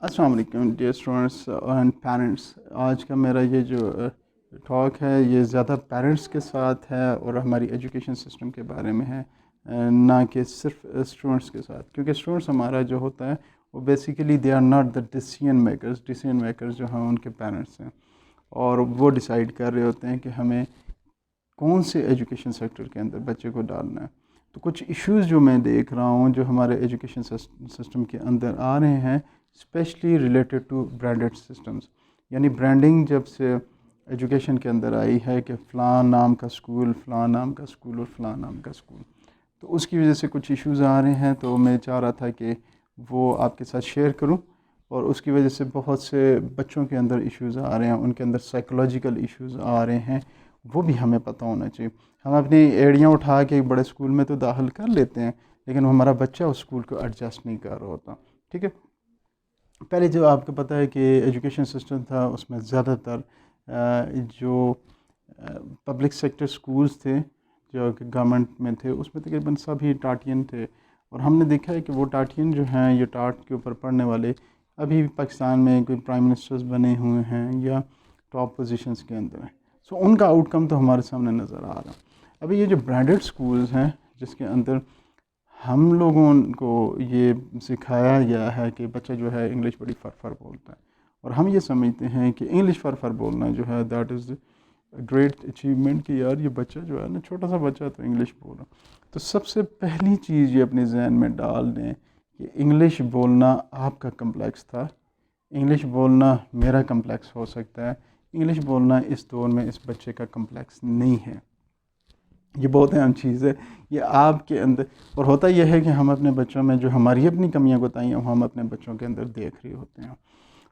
السلام علیکم dear students and parents. آج کا میرا یہ جو ٹاک ہے یہ زیادہ پیرنٹس کے ساتھ ہے اور ہماری ایجوکیشن سسٹم کے بارے میں ہے، نہ کہ صرف اسٹوڈنٹس کے ساتھ، کیونکہ اسٹوڈنٹس ہمارا جو ہوتا ہے وہ basically they are not the decision makers جو ہیں ان کے پیرنٹس ہیں، اور وہ ڈیسائیڈ کر رہے ہوتے ہیں کہ ہمیں کون سے ایجوکیشن سیکٹر کے اندر بچے کو ڈالنا ہے. تو کچھ ایشوز جو میں دیکھ رہا ہوں جو ہمارے ایجوکیشن سسٹم کے اندر آ رہے ہیں، especially related to branded systems, یعنی برانڈنگ جب سے ایجوکیشن کے اندر آئی ہے کہ فلاں نام کا اسکول، فلاں نام کا اسکول اور فلاں نام کا اسکول، تو اس کی وجہ سے کچھ ایشوز آ رہے ہیں. تو میں چاہ رہا تھا کہ وہ آپ کے ساتھ شیئر کروں، اور اس کی وجہ سے بہت سے بچوں کے اندر ایشوز آ رہے ہیں، ان کے اندر سائیکولوجیکل ایشوز آ رہے ہیں، وہ بھی ہمیں پتہ ہونا چاہیے. ہم اپنی ایڑیاں اٹھا کے ایک بڑے اسکول میں تو داخل کر لیتے ہیں، لیکن ہمارا بچہ اس اسکول کو ایڈجسٹ نہیں کر رہا ہوتا. ٹھیک ہے، پہلے جو آپ کو پتہ ہے کہ ایجوکیشن سسٹم تھا اس میں زیادہ تر جو پبلک سیکٹر سکولز تھے جو کہ گورنمنٹ میں تھے، اس میں تقریباً سبھی ٹاٹین تھے، اور ہم نے دیکھا ہے کہ وہ ٹاٹین جو ہیں، یہ ٹاٹ کے اوپر پڑھنے والے ابھی بھی پاکستان میں کوئی پرائم منسٹرز بنے ہوئے ہیں یا ٹاپ پوزیشنز کے اندر ہیں. سو ان کا آؤٹ کم تو ہمارے سامنے نظر آ رہا. ابھی یہ جو برانڈڈ سکولز ہیں جس کے اندر ہم لوگوں کو یہ سکھایا گیا ہے کہ بچہ جو ہے انگلش بڑی فر بولتا ہے، اور ہم یہ سمجھتے ہیں کہ انگلش فر بولنا جو ہے دیٹ از گریٹ اچیومنٹ، کہ یار یہ بچہ جو ہے نا، چھوٹا سا بچہ تو انگلش بول رہا. تو سب سے پہلی چیز یہ اپنے ذہن میں ڈال دیں کہ انگلش بولنا آپ کا کمپلیکس تھا، انگلش بولنا میرا کمپلیکس ہو سکتا ہے، انگلش بولنا اس دور میں اس بچے کا کمپلیکس نہیں ہے. یہ بہت اہم چیز ہے، یہ آپ کے اندر. اور ہوتا یہ ہے کہ ہم اپنے بچوں میں جو ہماری اپنی کمیاں کوتاہیاں ہیں ہم اپنے بچوں کے اندر دیکھ رہے ہوتے ہیں.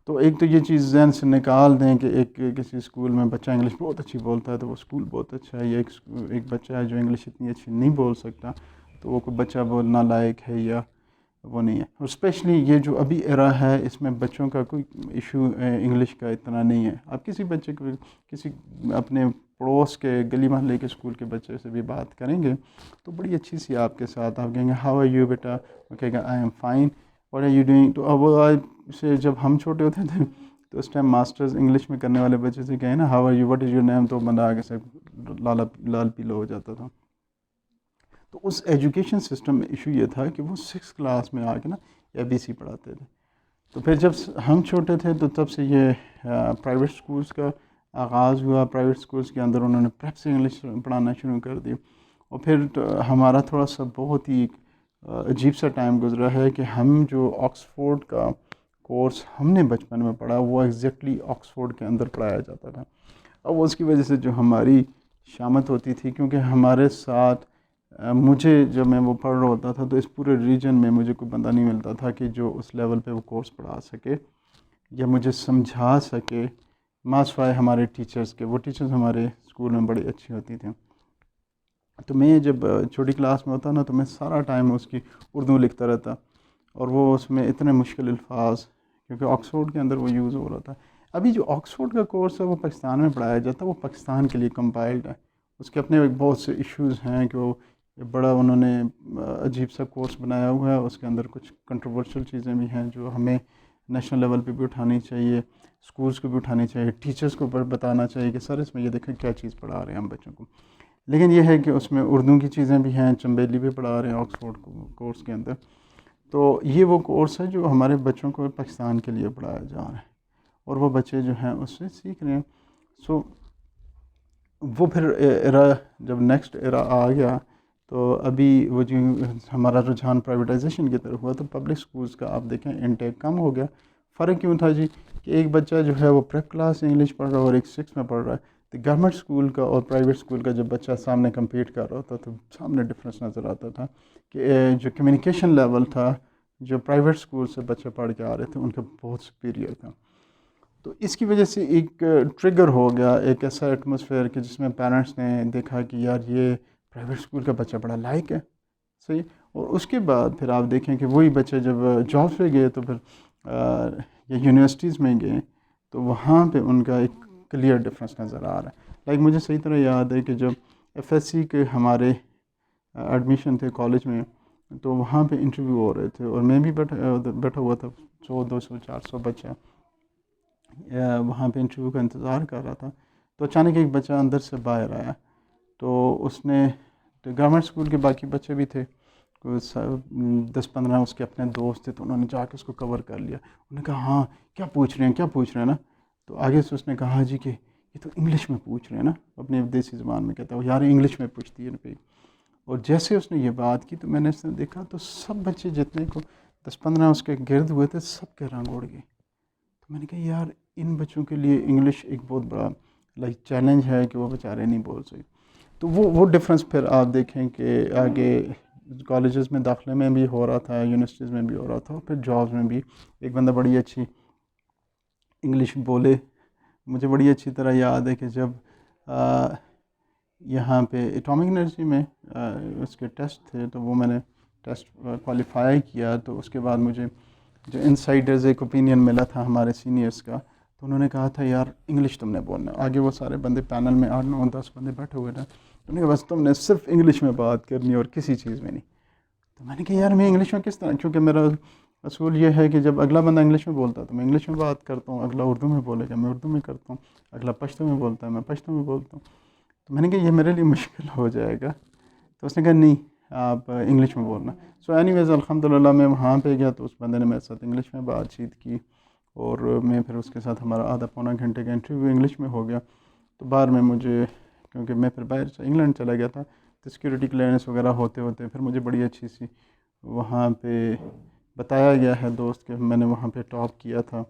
تو ایک تو یہ چیز ذہن سے نکال دیں کہ ایک کسی اسکول میں بچہ انگلش بہت اچھی بولتا ہے تو وہ اسکول بہت اچھا ہے، یا ایک بچہ ہے جو انگلش اتنی اچھی نہیں بول سکتا تو وہ کوئی بچہ بولنا لائق ہے یا وہ نہیں ہے. اور اسپیشلی یہ جو ابھی ایرا ہے اس میں بچوں کا کوئی ایشو انگلش کا اتنا نہیں ہے. آپ کسی بچے کو، کسی اپنے پڑوس کے گلی محلے کے اسکول کے بچے سے بھی بات کریں گے تو بڑی اچھی سی آپ کے ساتھ آپ کہیں گے ہاؤ آر یو بیٹا، وہ کہے گا I am fine, what are you doing. تو اب سے جب ہم چھوٹے ہوتے تھے تو اس ٹائم ماسٹرز انگلش میں کرنے والے بچے سے کہیں نا how are you, what is your name, تو بندہ آگے سے لال پیلا ہو جاتا تھا. تو اس ایجوکیشن سسٹم میں ایشو یہ تھا کہ وہ 6 کلاس میں آ کے نا ABC پڑھاتے تھے. تو پھر جب ہم چھوٹے تھے تو تب سے یہ پرائیویٹ سکولز کا آغاز ہوا. پرائیویٹ سکولز کے اندر انہوں نے پریپ سے انگلش پڑھانا شروع کر دی، اور پھر ہمارا تھوڑا سا بہت ہی عجیب سا ٹائم گزرا ہے کہ ہم جو آکسفورڈ کا کورس ہم نے بچپن میں پڑھا وہ ایگزیکٹلی آکسفورڈ کے اندر پڑھایا جاتا تھا. اب اس کی وجہ سے جو ہماری شامت ہوتی تھی، کیونکہ ہمارے ساتھ مجھے جب میں وہ پڑھ رہا ہوتا تھا تو اس پورے ریجن میں مجھے کوئی بندہ نہیں ملتا تھا کہ جو اس لیول پہ وہ کورس پڑھا سکے یا مجھے سمجھا سکے، سوائے ہمارے ٹیچرز کے. وہ ٹیچرز ہمارے اسکول میں بڑی اچھی ہوتی تھیں. تو میں جب چھوٹی کلاس میں ہوتا نا تو میں سارا ٹائم اس کی اردو لکھتا رہتا، اور وہ اس میں اتنے مشکل الفاظ کیونکہ آکسفورڈ کے اندر وہ یوز ہو رہا تھا. ابھی جو آکسفورڈ کا کورس ہے وہ پاکستان میں پڑھایا جاتا ہے، وہ پاکستان کے لیے کمپائلڈ ہے. اس کے اپنے بہت سے ایشوز ہیں کہ وہ بڑا انہوں نے عجیب سا کورس بنایا ہوا ہے. اس کے اندر کچھ کنٹروورشل چیزیں بھی ہیں جو ہمیں نیشنل لیول پہ بھی اٹھانی چاہیے، اسکولس کو بھی اٹھانی چاہیے، ٹیچرس کو بتانا چاہیے کہ سر اس میں یہ دیکھیں کیا چیز پڑھا رہے ہیں ہم بچوں کو. لیکن یہ ہے کہ اس میں اردو کی چیزیں بھی ہیں، چمبیلی بھی پڑھا رہے ہیں آکسفورڈ کورس کے اندر. تو یہ وہ کورس ہے جو ہمارے بچوں کو پاکستان کے لیے پڑھایا جا رہا ہے، اور وہ بچے جو ہیں اس سے سیکھ رہے ہیں. سو وہ پھر ایرا جب نیکسٹ ایرا آ گیا تو ابھی وہ جو ہمارا رجحان پرائیویٹائزیشن کی طرف ہوا تو پبلک سکولز کا آپ دیکھیں انٹیک کم ہو گیا. فرق کیوں تھا جی؟ کہ ایک بچہ جو ہے وہ پریپ کلاس انگلش پڑھ رہا ہے اور ایک 6 میں پڑھ رہا ہے. تو گورنمنٹ اسکول کا اور پرائیویٹ اسکول کا جب بچہ سامنے کمپیٹ کر رہا ہوتا تو سامنے ڈفرینس نظر آتا تھا کہ جو کمیونیکیشن لیول تھا جو پرائیویٹ اسکول سے بچے پڑھ کے آ رہے تھے ان کا بہت سپیریئر تھا. تو اس کی وجہ سے ایک ٹریگر ہو گیا، ایک ایسا ایٹماسفیئر کہ جس میں پیرنٹس نے دیکھا کہ یار یہ پرائیویٹ اسکول کا بچہ بڑا لائق ہے، صحیح. اور اس کے بعد پھر آپ دیکھیں کہ وہی بچے جب جابس پہ گئے تو پھر یا یونیورسٹیز میں گئے تو وہاں پہ ان کا ایک کلیئر ڈفرینس نظر آ رہا ہے. لائک مجھے صحیح طرح یاد ہے کہ جب FSC کے ہمارے ایڈمیشن تھے کالج میں تو وہاں پہ انٹرویو ہو رہے تھے اور میں بھی بیٹھا ہوا تھا، 100 200 400 بچہ وہاں پہ انٹرویو کا انتظار کر رہا تھا. تو اچانک ایک بچہ اندر سے باہر آیا، تو اس نے گورنمنٹ اسکول کے باقی بچے بھی تھے، 10 15 اس کے اپنے دوست تھے، تو انہوں نے جا کے اس کو کور کر لیا. انہوں نے کہا ہاں کیا پوچھ رہے ہیں نا. تو آگے سے اس نے کہا جی کہ یہ تو انگلش میں پوچھ رہے ہیں نا، اپنے دیسی زبان میں کہتا ہے یار انگلش میں پوچھتی ہے پہ. اور جیسے اس نے یہ بات کی تو میں نے اس نے دیکھا تو سب بچے جتنے کو 10 15 اس کے گرد ہوئے تھے سب کے رنگ اڑ گئے. تو میں نے کہا یار ان بچوں کے لیے انگلش ایک بہت بڑا چیلنج ہے کہ وہ بیچارے نہیں بول سکتے. تو وہ ڈفرینس پھر آپ دیکھیں کہ آگے کالجز میں داخلے میں بھی ہو رہا تھا، یونیورسٹیز میں بھی ہو رہا تھا، اور پھر جابس میں بھی. ایک بندہ بڑی اچھی انگلش بولے، مجھے بڑی اچھی طرح یاد ہے کہ جب یہاں پہ اٹامک انرجی میں اس کے ٹیسٹ تھے، تو وہ میں نے ٹیسٹ کوالیفائی کیا. تو اس کے بعد مجھے جو انسائڈرز ایک اوپینین ملا تھا ہمارے سینئرس کا، تو انہوں نے کہا تھا یار انگلش تم نے بولنا. آگے وہ سارے بندے پینل میں 8 9 10 بندے بیٹھے ہوئے تھے، تو انہوں نے کہا بس تم نے صرف انگلش میں بات کرنی اور کسی چیز میں نہیں. تو میں نے کہا یار میں انگلش میں کس طرح، کیونکہ میرا اصول یہ ہے کہ جب اگلا بندہ انگلش میں بولتا ہے تو میں انگلش میں بات کرتا ہوں، اگلا اردو میں بولے گا میں اردو میں کرتا ہوں، اگلا پشتو میں بولتا ہے میں پشتو میں بولتا ہوں. تو میں نے کہا یہ میرے لیے مشکل ہو جائے گا. تو اس نے کہا نہیں آپ انگلش میں بولنا. سو اینی ویز الحمدللہ میں وہاں پہ گیا تو اس بندے نے میرے ساتھ انگلش میں بات چیت کی، اور میں پھر اس کے ساتھ ہمارا آدھا پونا گھنٹے کا انٹرویو انگلش میں ہو گیا. تو بعد میں مجھے، کیونکہ میں پھر باہر سے انگلینڈ چلا گیا تھا، تو سیکورٹی کلیئرنس وغیرہ ہوتے ہوتے پھر مجھے بڑی اچھی سی وہاں پہ بتایا گیا ہے دوست کہ میں نے وہاں پہ ٹاپ کیا تھا.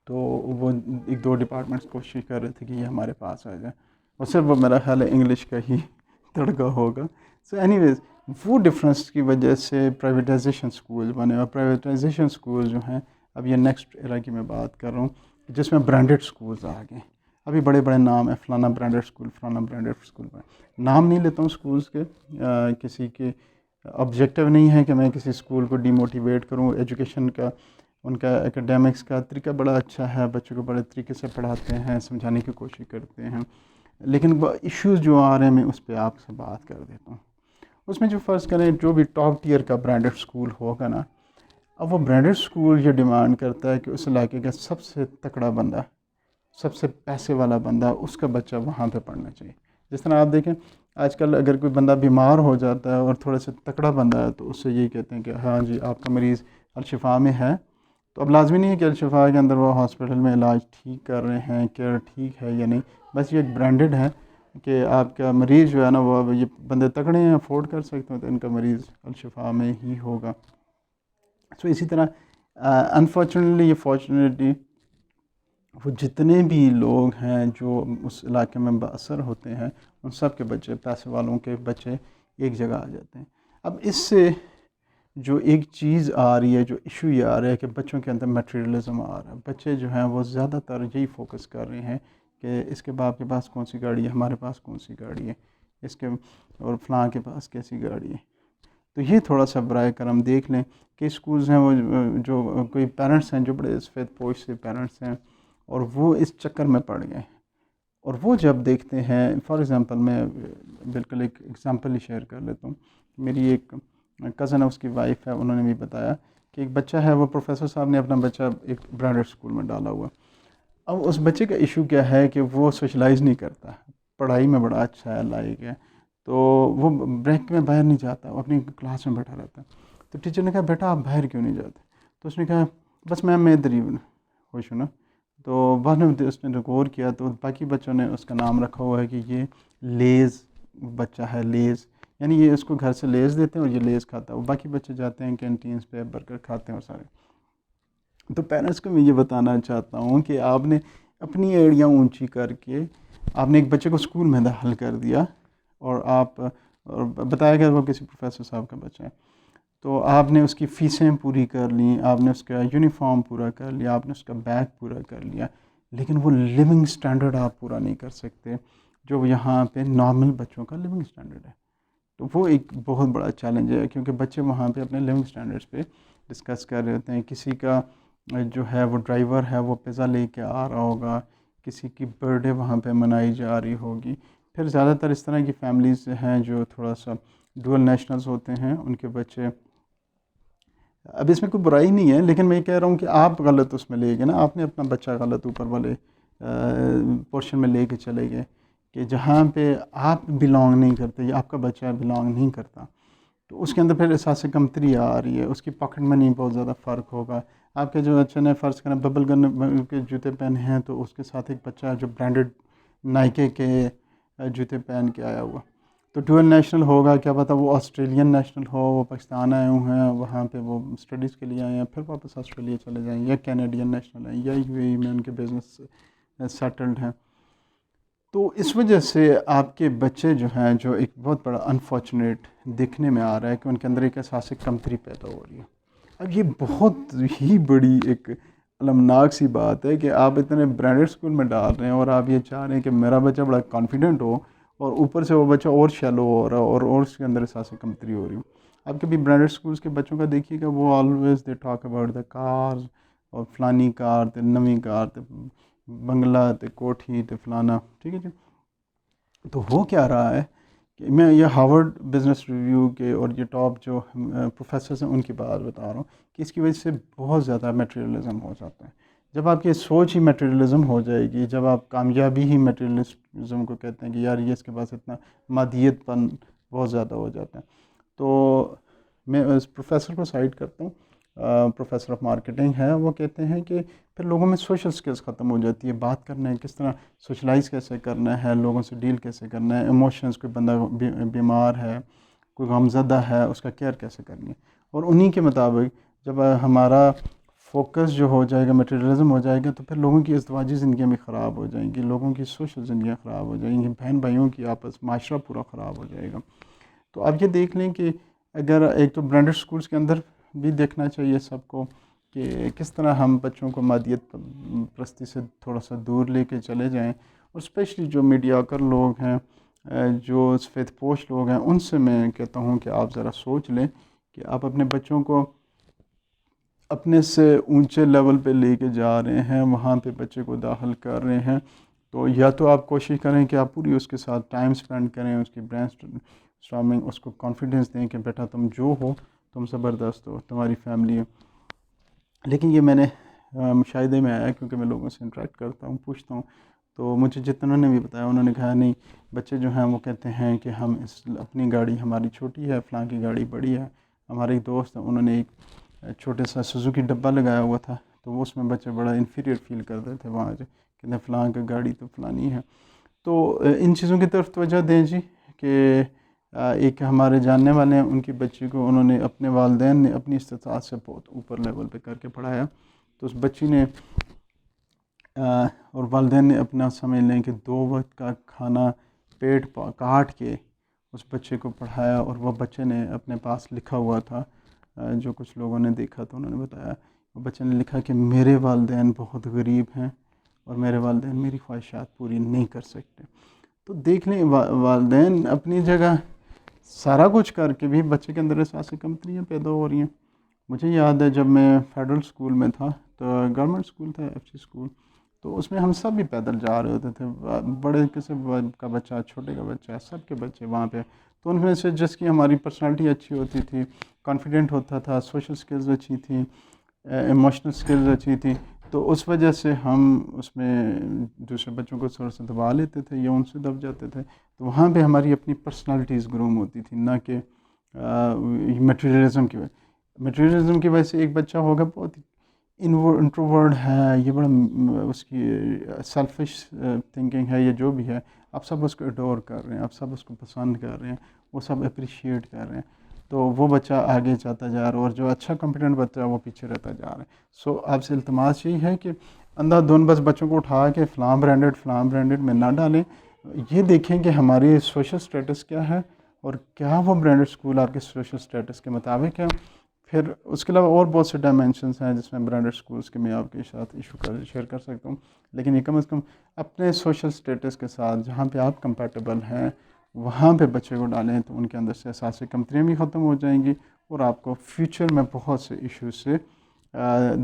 تو وہ 1 2 ڈپارٹمنٹس کوشش کر رہے تھے کہ یہ ہمارے پاس آ جائے، اور صرف وہ میرا خیال ہے انگلش کا ہی تڑکا ہوگا. سو اینی ویز وہ ڈفرینس کی وجہ سے پرائیویٹائزیشن اسکول بنے، اور پرائیویٹائزیشن اسکول جو ہیں اب یہ نیکسٹ ایرا کی میں بات کر رہا ہوں جس میں برانڈیڈ اسکولز آ گئے. ابھی بڑے بڑے نام ہیں، فلانا برانڈیڈ اسکول، فلانا برانڈیڈ اسکول. نام نہیں لیتا ہوں اسکولز کے، کسی کے آبجیکٹیو نہیں ہے کہ میں کسی اسکول کو ڈی موٹیویٹ کروں. ایجوکیشن کا ان کا اکیڈیمکس کا طریقہ بڑا اچھا ہے، بچوں کو بڑے طریقے سے پڑھاتے ہیں، سمجھانے کی کوشش کرتے ہیں. لیکن ایشوز جو آ رہے ہیں میں اس پہ آپ سے بات کر دیتا ہوں. اس میں جو فرض کریں جو بھی ٹاپ ٹیئر کا برانڈیڈ اسکول ہوگا نا، اب وہ برانڈیڈ اسکول یہ ڈیمانڈ کرتا ہے کہ اس علاقے کا سب سے تکڑا بندہ، سب سے پیسے والا بندہ، اس کا بچہ وہاں پہ پڑھنا چاہیے. جس طرح آپ دیکھیں آج کل اگر کوئی بندہ بیمار ہو جاتا ہے اور تھوڑا سا تکڑا بندہ ہے تو اس سے یہی کہتے ہیں کہ ہاں جی آپ کا مریض الشفا میں ہے. تو اب لازمی نہیں ہے کہ الشفا کے اندر وہ ہاسپٹل میں علاج ٹھیک کر رہے ہیں، کیئر ٹھیک ہے یا نہیں، بس یہ ایک برانڈڈ ہے کہ آپ کا مریض جو ہے نا وہ یہ بندے تکڑے ہیں، افورڈ کر سکتے ہیں، تو ان کا مریض الشفا میں ہی ہوگا. سو اسی طرح انفارچونیٹلی یا فارچونیٹلی وہ جتنے بھی لوگ ہیں جو اس علاقے میں باثر ہوتے ہیں ان سب کے بچے، پیسے والوں کے بچے ایک جگہ آ جاتے ہیں. اب اس سے جو ایک چیز آ رہی ہے، جو ایشو یہ آ رہا ہے کہ بچوں کے اندر میٹیریلزم آ رہا ہے. بچے جو ہیں وہ زیادہ تر یہی فوکس کر رہے ہیں کہ اس کے باپ کے پاس کون سی گاڑی ہے، ہمارے پاس کون سی گاڑی ہے، اس کے اور فلاں کے پاس کیسی گاڑی ہے. تو یہ تھوڑا سا برائے کرم دیکھ لیں کہ اسکولز ہیں وہ جو کوئی پیرنٹس ہیں جو بڑے سفید پوش سے پیرنٹس ہیں اور وہ اس چکر میں پڑ گئے. اور وہ جب دیکھتے ہیں، فار ایگزامپل میں بالکل ایک ایگزامپل ہی شیئر کر لیتا ہوں. میری ایک کزن ہے، اس کی وائف ہے، انہوں نے بھی بتایا کہ ایک بچہ ہے، وہ پروفیسر صاحب نے اپنا بچہ ایک برانڈیڈ اسکول میں ڈالا ہوا. اب اس بچے کا ایشو کیا ہے کہ وہ سوشلائز نہیں کرتا، پڑھائی میں بڑا اچھا ہے، لائق ہے، تو وہ بریک میں باہر نہیں جاتا، وہ اپنی کلاس میں بیٹھا رہتا. تو ٹیچر نے کہا بیٹا آپ باہر کیوں نہیں جاتے؟ تو اس نے کہا بس میم میں ادھر ہی خوش ہوں نا. تو بعد میں اس نے غور کیا تو باقی بچوں نے اس کا نام رکھا ہوا ہے کہ یہ لیز بچہ ہے، لیز، یعنی یہ اس کو گھر سے لیز دیتے ہیں اور یہ لیز کھاتا ہے. وہ باقی بچے جاتے ہیں کینٹینس پہ برگر کھاتے ہیں اور سارے. تو پیرنٹس کو میں یہ بتانا چاہتا ہوں کہ آپ نے اپنی ایڑیاں اونچی کر کے آپ نے ایک بچے کو اسکول میں داخل کر دیا، اور آپ اور بتایا گیا وہ کسی پروفیسر صاحب کا بچہ ہے، تو آپ نے اس کی فیسیں پوری کر لیں، آپ نے اس کا یونیفارم پورا کر لیا، آپ نے اس کا بیگ پورا کر لیا، لیکن وہ لیونگ اسٹینڈرڈ آپ پورا نہیں کر سکتے جو یہاں پہ نارمل بچوں کا لیونگ اسٹینڈرڈ ہے. تو وہ ایک بہت بڑا چیلنج ہے کیونکہ بچے وہاں پہ اپنے لیونگ اسٹینڈرڈس پہ ڈسکس کر رہے ہوتے ہیں. کسی کا جو ہے وہ ڈرائیور ہے وہ پیزا لے کے آ رہا ہوگا، کسی کی برتھ ڈے وہاں پہ منائی جا رہی ہوگی. پھر زیادہ تر اس طرح کی فیملیز ہیں جو تھوڑا سا ڈول نیشنلز ہوتے ہیں ان کے بچے. اب اس میں کوئی برائی نہیں ہے، لیکن میں یہ کہہ رہا ہوں کہ آپ غلط اس میں لے گئے نا، آپ نے اپنا بچہ غلط اوپر والے پورشن میں لے کے چلے گئے کہ جہاں پہ آپ بلانگ نہیں کرتے یا آپ کا بچہ بلانگ نہیں کرتا، تو اس کے اندر پھر احساس کمتری آ رہی ہے، اس کی پاکٹ منی بہت زیادہ فرق ہوگا. آپ کے جو بچے نے فرض کریں ببل گن کے جوتے پہنے ہیں، تو اس کے ساتھ ایک بچہ جو برانڈڈ نائکے کے جوتے پہن کے آیا ہوا، تو ڈوئل نیشنل ہوگا، کیا پتہ وہ آسٹریلین نیشنل ہو، وہ پاکستان آئے ہوئے ہیں، وہاں پہ وہ اسٹڈیز کے لیے آئے ہیں، پھر واپس آسٹریلیا چلے جائیں، یا کینیڈین نیشنل ہیں، یا یو اے ای میں ان کے بزنس سیٹلڈ ہیں. تو اس وجہ سے آپ کے بچے جو ہیں، جو ایک بہت بڑا انفارچونیٹ دیکھنے میں آ رہا ہے کہ ان کے اندر ایک احساس کمتری پیدا ہو رہی ہے. اب یہ بہت ہی بڑی ایک المناک سی بات ہے کہ آپ اتنے برانڈڈ اسکول میں ڈال رہے ہیں اور آپ یہ چاہ رہے ہیں کہ میرا بچہ بڑا کانفیڈنٹ ہو، اور اوپر سے وہ بچہ اور شیلو ہو رہا اور اس کے اندر احساس کمتری ہو رہی ہو. آپ کبھی برانڈڈ اسکولس کے بچوں کا دیکھیے گا، وہ always they talk about the cars, اور فلانی کار تے نویں کار تے بنگلہ تے کوٹھی تے فلانا، ٹھیک ہے جی. تو ہو کیا رہا ہے کہ میں یہ ہارورڈ بزنس ریویو کے اور یہ ٹاپ جو پروفیسرز ہیں ان کی بات بتا رہا ہوں کہ اس کی وجہ سے بہت زیادہ میٹیریلزم ہو جاتا ہے. جب آپ کی سوچ ہی میٹیریلزم ہو جائے گی، جب آپ کامیابی ہی میٹیریلزم کو کہتے ہیں کہ یار یہ اس کے پاس اتنا مادیت پن بہت زیادہ ہو جاتا ہے. تو میں اس پروفیسر کو سائٹ کرتا ہوں، پروفیسر آف مارکیٹنگ ہے، وہ کہتے ہیں کہ پھر لوگوں میں سوشل سکلز ختم ہو جاتی ہے. بات کرنا ہے کس طرح، سوشلائز کیسے کرنا ہے، لوگوں سے ڈیل کیسے کرنا ہے، ایموشنز، کوئی بندہ بیمار ہے، کوئی غمزدہ ہے، اس کا کیئر کیسے کرنی ہے. اور انہی کے مطابق جب ہمارا فوکس جو ہو جائے گا، میٹیریلزم ہو جائے گا، تو پھر لوگوں کی ازدواجی زندگیاں بھی خراب ہو جائیں گی، لوگوں کی سوشل زندگیاں خراب ہو جائیں گی، بہن بھائیوں کی آپس معاشرہ پورا خراب ہو جائے گا. تو آپ یہ دیکھ لیں کہ اگر ایک تو برانڈڈ اسکولس کے اندر بھی دیکھنا چاہیے سب کو کہ کس طرح ہم بچوں کو مادیت پرستی سے تھوڑا سا دور لے کے چلے جائیں، اور اسپیشلی جو میڈیاکر لوگ ہیں، جو سفید پوش لوگ ہیں، ان سے میں کہتا ہوں کہ آپ ذرا سوچ لیں کہ آپ اپنے بچوں کو اپنے سے اونچے لیول پہ لے کے جا رہے ہیں، وہاں پہ بچے کو داخل کر رہے ہیں. تو یا تو آپ کوشش کریں کہ آپ پوری اس کے ساتھ ٹائم سپینڈ کریں، اس کی برین اسٹارمنگ، اس کو کانفیڈنس دیں کہ بیٹا تم جو ہو تم زبردست ہو، تمہاری فیملی ہے. لیکن یہ میں نے مشاہدے میں آیا، کیونکہ میں لوگوں سے انٹریکٹ کرتا ہوں، پوچھتا ہوں، تو مجھے جتنوں نے بھی بتایا انہوں نے کہا نہیں، بچے جو ہیں وہ کہتے ہیں کہ ہم اپنی گاڑی ہماری چھوٹی ہے، فلاں کی گاڑی بڑی ہے. ہمارے ایک دوست ہیں، انہوں نے ایک چھوٹے سا سوزوکی ڈبہ لگایا ہوا تھا، تو وہ اس میں بچے بڑا انفیریئر فیل کرتے تھے وہاں سے، کہتے فلاں کا گاڑی تو فلانی ہے. تو ان چیزوں کی طرف توجہ دیں جی، کہ ایک ہمارے جاننے والے ہیں، ان کی بچی کو انہوں نے اپنے والدین نے اپنی استطاعت سے بہت اوپر لیول پہ کر کے پڑھایا. تو اس بچی نے اور والدین نے اپنا سمجھ لیں کہ 2 وقت کا کھانا پیٹ کاٹ کے اس بچے کو پڑھایا. اور وہ بچے نے اپنے پاس لکھا ہوا تھا، جو کچھ لوگوں نے دیکھا تو انہوں نے بتایا، وہ بچے نے لکھا کہ میرے والدین بہت غریب ہیں اور میرے والدین میری خواہشات پوری نہیں کر سکتے. تو دیکھ لیں والدین اپنی جگہ سارا کچھ کر کے بھی بچے کے اندر احساس کمتریاں پیدا ہو رہی ہیں. مجھے یاد ہے جب میں فیڈرل اسکول میں تھا، تو گورنمنٹ اسکول تھا، ایف سی اسکول، تو اس میں ہم سب بھی پیدل جا رہے ہوتے تھے، بڑے کسی کا بچہ، چھوٹے کا بچہ، سب کے بچے وہاں پہ. تو ان میں سے جس کی ہماری پرسنالٹی اچھی ہوتی تھی، کانفیڈنٹ ہوتا تھا، سوشل سکلز اچھی تھیں، ایموشنل سکلز اچھی تھیں، تو اس وجہ سے ہم اس میں دوسرے بچوں کو تھوڑا سا دبا لیتے تھے یا ان سے دب جاتے تھے. تو وہاں پہ ہماری اپنی پرسنالٹیز گروم ہوتی تھی، نہ کہ میٹیریلزم کی وجہ. میٹیریلزم کی وجہ سے ایک بچہ ہوگا بہت انٹروورڈ ہے، یہ بڑا اس کی سیلفش تھنکنگ ہے، یہ جو بھی ہے، آپ سب اس کو اڈور کر رہے ہیں، آپ سب اس کو پسند کر رہے ہیں، وہ سب اپریشیٹ کر رہے ہیں. تو وہ بچہ آگے جاتا جا رہا ہے، اور جو اچھا کمپیٹنٹ بچہ ہے وہ پیچھے رہتا جا رہا ہے. سو آپ سے التماس یہی ہے کہ اندھا دھند بس بچوں کو اٹھا کے فلاں برانڈڈ میں نہ ڈالیں. یہ دیکھیں کہ ہماری سوشل سٹیٹس کیا ہے، اور کیا وہ برانڈڈ اسکول آپ کے سوشل سٹیٹس کے مطابق ہے. پھر اس کے علاوہ اور بہت سے ڈائمینشنس ہیں جس میں برانڈڈ اسکولس کے میں آپ کے ساتھ شیئر کر سکتا ہوں. لیکن یہ کم از کم اپنے سوشل سٹیٹس کے ساتھ جہاں پہ آپ کمپیٹیبل ہیں وہاں پہ بچے کو ڈالیں، تو ان کے اندر سے احساس کمتریاں بھی ختم ہو جائیں گی، اور آپ کو فیوچر میں بہت سے ایشوز سے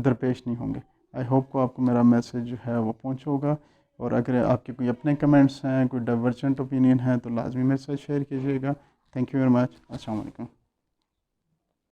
درپیش نہیں ہوں گے. آئی ہوپ کو آپ کو میرا میسیج جو ہے وہ پہنچ ہوگا. اور اگر آپ کے کوئی اپنے کمنٹس ہیں، کوئی ڈائیورجنٹ اوپینین ہے، تو لازمی میرے ساتھ شیئر کیجیے گا. Thank you very much. السلام علیکم.